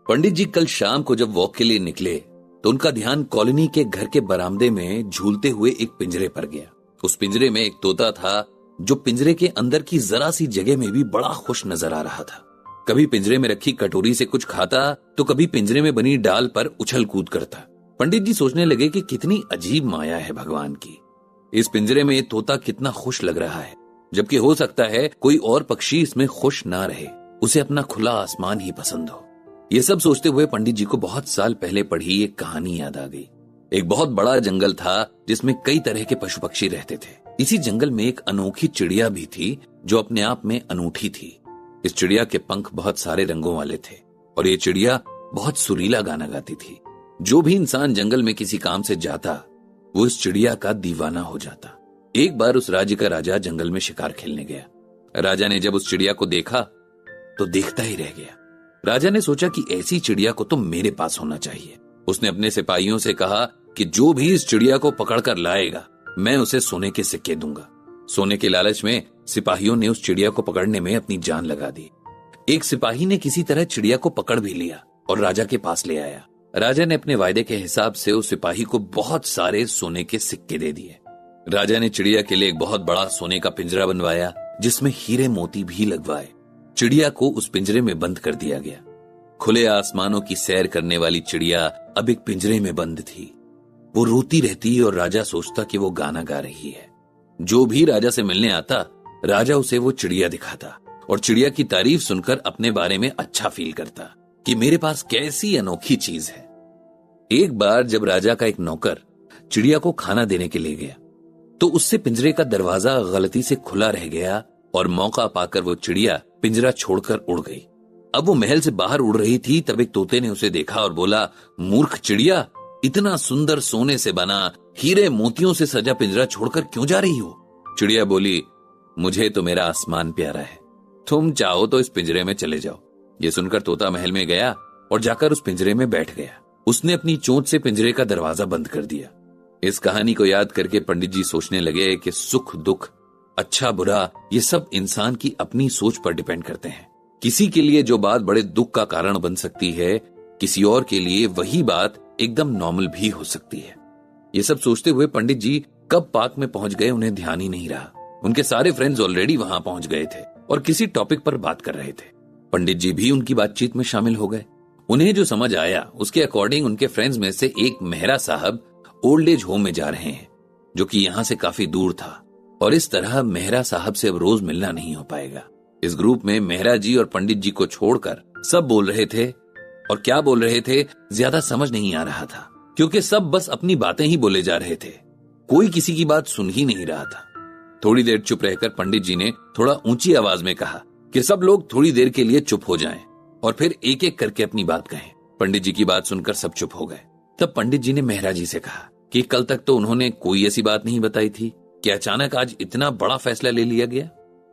पंडित जी कल शाम को जब वॉक के लिए निकले तो उनका ध्यान कॉलोनी के घर के बरामदे में झूलते हुए एक पिंजरे पर गया। उस पिंजरे में एक तोता था जो पिंजरे के अंदर की जरा सी जगह में भी बड़ा खुश नजर आ रहा था। कभी पिंजरे में रखी कटोरी से कुछ खाता तो कभी पिंजरे में बनी डाल पर उछल कूद करता। पंडित जी सोचने लगे कि कितनी अजीब माया है भगवान की। इस पिंजरे में तोता कितना खुश लग रहा है, जबकि हो सकता है कोई और पक्षी इसमें खुश ना रहे, उसे अपना खुला आसमान ही पसंद हो। ये सब सोचते हुए पंडित जी को बहुत साल पहले पढ़ी एक कहानी याद आ गई। एक बहुत बड़ा जंगल था जिसमें कई तरह के पशु पक्षी रहते थे। इसी जंगल में एक अनोखी चिड़िया भी थी जो अपने आप में अनूठी थी। इस चिड़िया के पंख बहुत सारे रंगों वाले थे और ये चिड़िया बहुत सुरीला गाना गाती थी। जो भी इंसान जंगल में किसी काम से जाता वो इस चिड़िया का दीवाना हो जाता। एक बार उस राज्य का राजा जंगल में शिकार खेलने गया। राजा ने जब उस चिड़िया को देखा तो देखता ही रह गया। राजा ने सोचा कि ऐसी चिड़िया को तो मेरे पास होना चाहिए। उसने अपने सिपाहियों से कहा कि जो भी इस चिड़िया को पकड़कर लाएगा मैं उसे सोने के सिक्के दूंगा। सोने के लालच में सिपाहियों ने उस चिड़िया को पकड़ने में अपनी जान लगा दी। एक सिपाही ने किसी तरह चिड़िया को पकड़ भी लिया और राजा के पास ले आया। राजा ने अपने वायदे के हिसाब से उस सिपाही को बहुत सारे सोने के सिक्के दे दिए। राजा ने चिड़िया के लिए एक बहुत बड़ा सोने का पिंजरा बनवाया जिसमें हीरे मोती भी लगवाए। चिड़िया को उस पिंजरे में बंद कर दिया गया। खुले आसमानों की सैर करने वाली चिड़िया अब एक पिंजरे में बंद थी। वो रोती रहती और राजा सोचता कि वो गाना गा रही है। जो भी राजा से मिलने आता राजा उसे वो चिड़िया दिखाता और चिड़िया की तारीफ सुनकर अपने बारे में अच्छा फील करता कि मेरे पास कैसी अनोखी चीज है। एक बार जब राजा का एक नौकर चिड़िया को खाना देने के लिए गया तो उससे पिंजरे का दरवाजा गलती से खुला रह गया और मौका पाकर वो चिड़िया पिंजरा छोड़कर उड़ गई। अब वो महल से बाहर उड़ रही थी तब एक तोते ने उसे देखा और बोला, मूर्ख चिड़िया, इतना सुंदर सोने से बना हीरे मोतियों से सजा पिंजरा छोड़कर क्यों जा रही हो? चिड़िया बोली, मुझे तो मेरा आसमान प्यारा है, तुम चाहो तो इस पिंजरे में चले जाओ। ये सुनकर तोता महल में गया और जाकर उस पिंजरे में बैठ गया। उसने अपनी चोंच से पिंजरे का दरवाजा बंद कर दिया। इस कहानी को याद करके पंडित जी सोचने लगे कि सुख दुख, अच्छा बुरा, ये सब इंसान की अपनी सोच पर डिपेंड करते हैं। किसी के लिए जो बात बड़े दुख का कारण बन सकती है, किसी और के लिए वही बात एकदम नॉर्मल भी हो सकती है। ये सब सोचते हुए पंडित जी कब पार्क में पहुंच गए उन्हें ध्यान ही नहीं रहा। उनके सारे फ्रेंड्स ऑलरेडी वहां पहुंच गए थे और किसी टॉपिक पर बात कर रहे थे। पंडित जी भी उनकी बातचीत में शामिल हो गए। उन्हें जो समझ आया उसके अकॉर्डिंग उनके फ्रेंड्स में से एक मेहरा साहब ओल्ड एज होम में जा रहे हैं जो कि यहाँ से काफी दूर था और इस तरह मेहरा साहब से अब रोज मिलना नहीं हो पाएगा। इस ग्रुप में मेहरा जी और पंडित जी को छोड़कर सब बोल रहे थे और क्या बोल रहे थे ज्यादा समझ नहीं आ रहा था क्योंकि सब बस अपनी बातें ही बोले जा रहे थे। कोई किसी की बात सुन ही नहीं रहा था। थोड़ी देर चुप रहकर पंडित जी ने थोड़ा ऊंची आवाज में कहा कि सब लोग थोड़ी देर के लिए चुप हो जाएं और फिर एक एक करके अपनी बात कहें। पंडित जी की बात सुनकर सब चुप हो गए। तब पंडित जी ने मेहरा जी से कहा कि कल तक तो उन्होंने कोई ऐसी बात नहीं बताई थी कि अचानक आज इतना बड़ा फैसला ले लिया गया।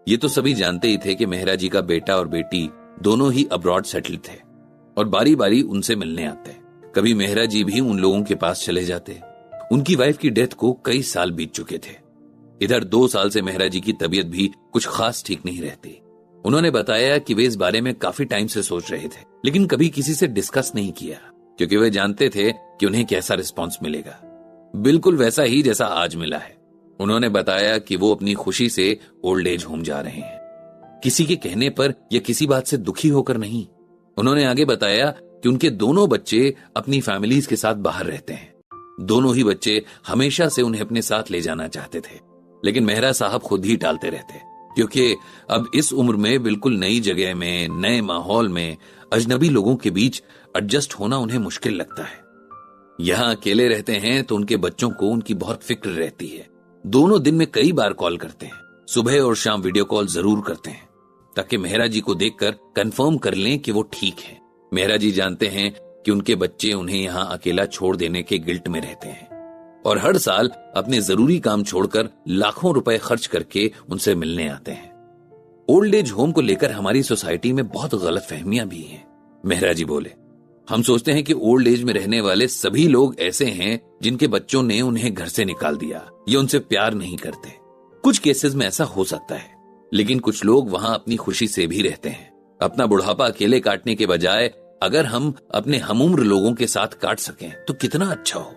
ये तो सभी जानते ही थे कि मेहरा जी का बेटा और बेटी दोनों ही अब्रॉड सेटल थे और बारी बारी उनसे मिलने आते। कभी मेहरा जी भी उन लोगों के पास चले जाते। उनकी वाइफ की डेथ को कई साल बीत चुके थे। इधर 2 साल से मेहरा जी की तबीयत भी कुछ खास ठीक नहीं रहती। उन्होंने बताया कि वे इस बारे में काफी टाइम से सोच रहे थे लेकिन कभी किसी से डिस्कस नहीं किया क्योंकि वे जानते थे कि उन्हें कैसा रिस्पॉन्स मिलेगा, बिल्कुल वैसा ही जैसा आज मिला है। उन्होंने बताया कि वो अपनी खुशी से ओल्ड एज होम जा रहे हैं, किसी के कहने पर या किसी बात से दुखी होकर नहीं। उन्होंने आगे बताया कि उनके दोनों बच्चे अपनी फैमिलीज के साथ बाहर रहते हैं। दोनों ही बच्चे हमेशा से उन्हें अपने साथ ले जाना चाहते थे लेकिन मेहरा साहब खुद ही टालते रहते क्योंकि अब इस उम्र में बिल्कुल नई जगह में, नए माहौल में, अजनबी लोगों के बीच एडजस्ट होना उन्हें मुश्किल लगता है। यहाँ अकेले रहते हैं तो उनके बच्चों को उनकी बहुत फिक्र रहती है। दोनों दिन में कई बार कॉल करते हैं, सुबह और शाम वीडियो कॉल जरूर करते हैं ताकि मेहरा जी को देखकर कंफर्म कर लें कि वो ठीक है। मेहरा जी जानते हैं कि उनके बच्चे उन्हें यहाँ अकेला छोड़ देने के गिल्ट में रहते हैं और हर साल अपने जरूरी काम छोड़कर लाखों रुपए खर्च करके उनसे मिलने आते हैं। ओल्ड एज होम को लेकर हमारी सोसाइटी में बहुत गलतफहमियां भी हैं। मेहरा जी बोले, हम सोचते हैं कि ओल्ड एज में रहने वाले सभी लोग ऐसे हैं जिनके बच्चों ने उन्हें घर से निकाल दिया या उनसे प्यार नहीं करते। कुछ केसेस में ऐसा हो सकता है लेकिन कुछ लोग वहां अपनी खुशी से भी रहते हैं। अपना बुढ़ापा अकेले काटने के बजाय अगर हम अपने हमउम्र लोगों के साथ काट सकें तो कितना अच्छा हो।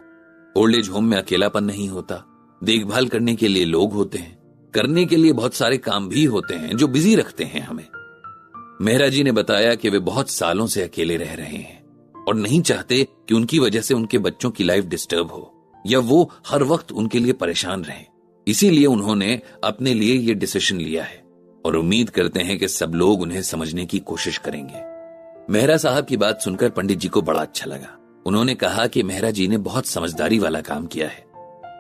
ओल्ड एज होम में अकेलापन नहीं होता, देखभाल करने के लिए लोग होते हैं, करने के लिए बहुत सारे काम भी होते हैं जो बिजी रखते हैं हमें। मेहरा जी ने बताया कि वे बहुत सालों से अकेले रह रहे हैं और नहीं चाहते कि उनकी वजह से उनके बच्चों की लाइफ डिस्टर्ब हो या वो हर वक्त उनके लिए परेशान रहे। इसीलिए उन्होंने अपने लिए ये डिसीजन लिया है और उम्मीद करते हैं कि सब लोग उन्हें समझने की कोशिश करेंगे। मेहरा साहब की बात सुनकर पंडित जी को बड़ा अच्छा लगा। उन्होंने कहा कि मेहरा जी ने बहुत समझदारी वाला काम किया है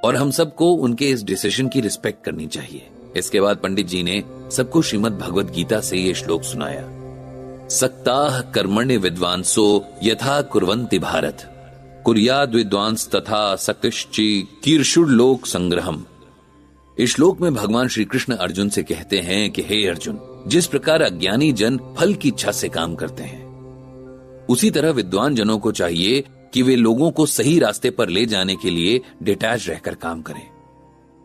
और हम सबको उनके इस डिसीजन की रिस्पेक्ट करनी चाहिए। इसके बाद पंडित जी ने सबको श्रीमद् भगवद गीता से ये श्लोक सुनाया। सक्ताः कर्मण्य विद्वांसो यथा कुर्वन्ति भारत, कुर्याद् विद्वांस तथा सक्तिश्चि कीर्षुर्लोक संग्रहम। इस श्लोक में भगवान श्री कृष्ण अर्जुन से कहते हैं कि हे अर्जुन, जिस प्रकार अज्ञानी जन फल की इच्छा से काम करते हैं, उसी तरह विद्वान जनों को चाहिए कि वे लोगों को सही रास्ते पर ले जाने के लिए डिटैच रहकर काम करें।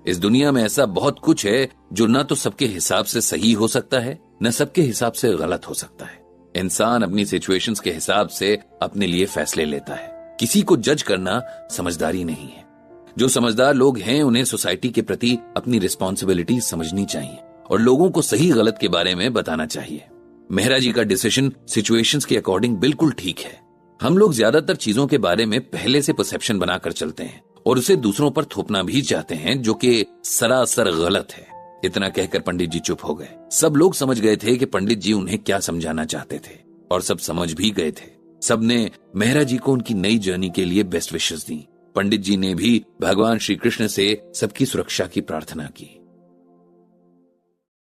इस दुनिया में ऐसा बहुत कुछ है जो न तो सबके हिसाब से सही हो सकता है, न सबके हिसाब से गलत हो सकता है। इंसान अपनी सिचुएशंस के हिसाब से अपने लिए फैसले लेता है। किसी को जज करना समझदारी नहीं है। जो समझदार लोग हैं उन्हें सोसाइटी के प्रति अपनी रिस्पॉन्सिबिलिटी समझनी चाहिए और लोगों को सही गलत के बारे में बताना चाहिए। मेहरा जी का डिसीजन सिचुएशंस के अकॉर्डिंग बिल्कुल ठीक है। हम लोग ज्यादातर चीजों के बारे में पहले से परसेप्शन बनाकर चलते हैं और उसे दूसरों पर थोपना भी चाहते हैं, जो कि सरासर गलत है। इतना कहकर पंडित जी चुप हो गए। सब लोग समझ गए थे कि पंडित जी उन्हें क्या समझाना चाहते थे और सब समझ भी गए थे। सबने मेहरा जी को उनकी नई जर्नी के लिए बेस्ट विशेस दी। पंडित जी ने भी भगवान श्री कृष्ण से सबकी सुरक्षा की प्रार्थना की।